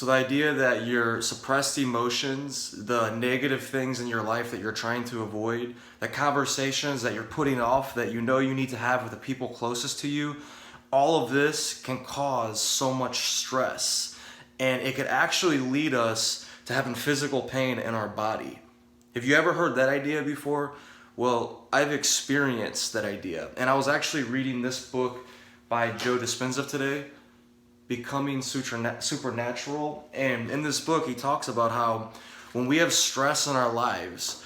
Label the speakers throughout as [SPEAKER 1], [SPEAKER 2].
[SPEAKER 1] So the idea that your suppressed emotions, the negative things in your life that you're trying to avoid, the conversations that you're putting off that you know you need to have with the people closest to you, all of this can cause so much stress. And it could actually lead us to having physical pain in our body. Have you ever heard that idea before? Well, I've experienced that idea. And I was actually reading this book by Joe Dispenza today, Becoming Supernatural. And in this book, he talks about how when we have stress in our lives,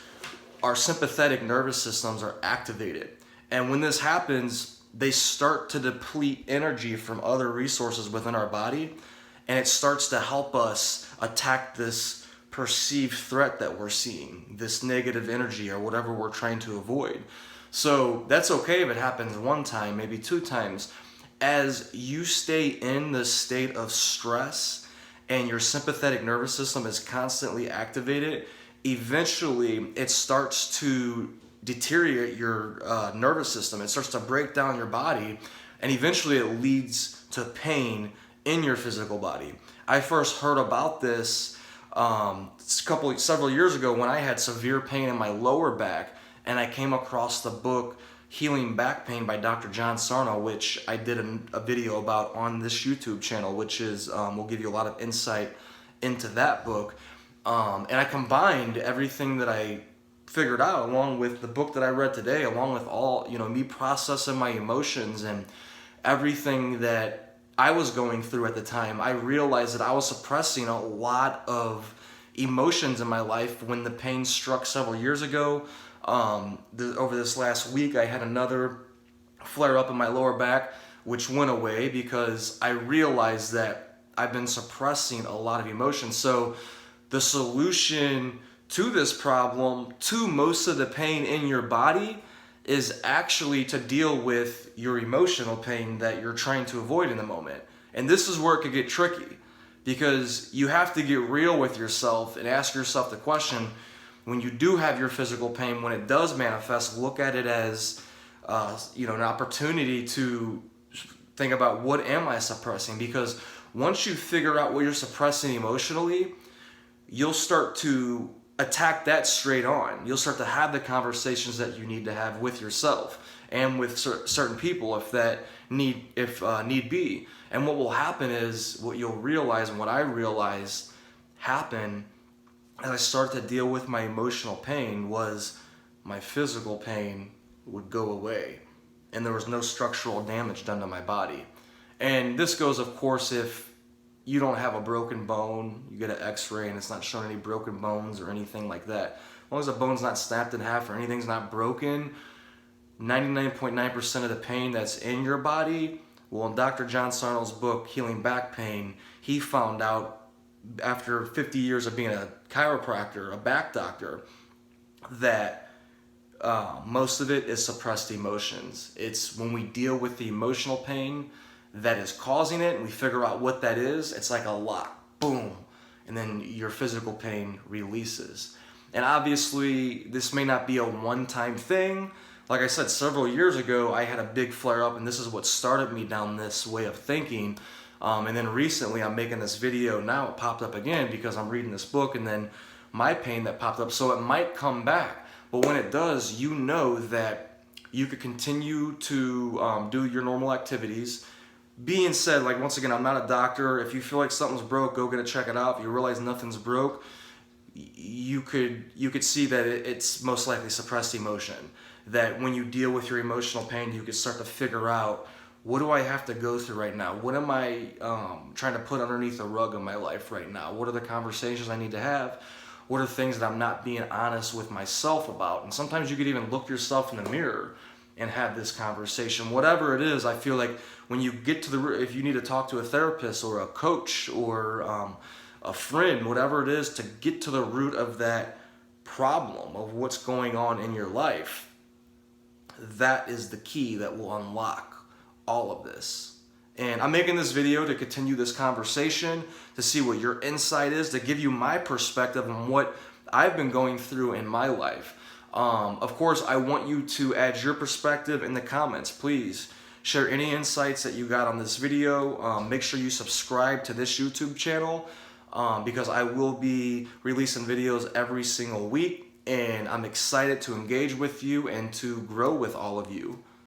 [SPEAKER 1] our sympathetic nervous systems are activated. And when this happens, they start to deplete energy from other resources within our body. And it starts to help us attack this perceived threat that we're seeing, this negative energy or whatever we're trying to avoid. So that's okay if it happens one time, maybe two times. As you stay in the state of stress and your sympathetic nervous system is constantly activated, eventually it starts to deteriorate your nervous system. It starts to break down your body, and eventually it leads to pain in your physical body. I first heard about this several years ago when I had severe pain in my lower back, and I came across the book Healing Back Pain by Dr. John Sarno, which I did a video about on this YouTube channel, which is will give you a lot of insight into that book. And I combined everything that I figured out along with the book that I read today, along with all, me processing my emotions and everything that I was going through at the time. I realized that I was suppressing a lot of emotions in my life when the pain struck several years ago. Over this last week, I had another flare up in my lower back, which went away because I realized that I've been suppressing a lot of emotions. So the solution to this problem, to most of the pain in your body, is actually to deal with your emotional pain that you're trying to avoid in the moment. And this is where it could get tricky, because you have to get real with yourself and ask yourself the question, when you do have your physical pain, when it does manifest, look at it as an opportunity to think about, what am I suppressing? Because once you figure out what you're suppressing emotionally, you'll start to attack that straight on. You'll start to have the conversations that you need to have with yourself and with certain people if need be. And what will happen is, what you'll realize, and what I realized happened as I started to deal with my emotional pain, was my physical pain would go away and there was no structural damage done to my body. And this goes, of course, if you don't have a broken bone, you get an x-ray and it's not showing any broken bones or anything like that. As long as the bone's not snapped in half or anything's not broken, 99.9% of the pain that's in your body, well, in Dr. John Sarno's book, Healing Back Pain, he found out after 50 years of being a chiropractor, a back doctor, that most of it is suppressed emotions. It's when we deal with the emotional pain that is causing it and we figure out what that is, it's like a lock, boom, and then your physical pain releases. And obviously, this may not be a one-time thing. Like I said, several years ago, I had a big flare-up, and this is what started me down this way of thinking. And then recently, I'm making this video now. It popped up again because I'm reading this book, and then my pain that popped up. So it might come back. But when it does, you know that you could continue to do your normal activities. Being said, like, once again, I'm not a doctor. If you feel like something's broke, go get it, check it out. If you realize nothing's broke, you could see that it's most likely suppressed emotion. That when you deal with your emotional pain, you could start to figure out, what do I have to go through right now? What am I trying to put underneath the rug of my life right now? What are the conversations I need to have? What are things that I'm not being honest with myself about? And sometimes you could even look yourself in the mirror and have this conversation. Whatever it is, I feel like when you get to the root, if you need to talk to a therapist or a coach or a friend, whatever it is, to get to the root of that problem, of what's going on in your life, that is the key that will unlock all of this. And I'm making this video to continue this conversation, to see what your insight is, to give you my perspective on what I've been going through in my life. Of course, I want you to add your perspective in the comments. Please share any insights that you got on this video. Make sure you subscribe to this YouTube channel. because I will be releasing videos every single week, and I'm excited to engage with you and to grow with all of you.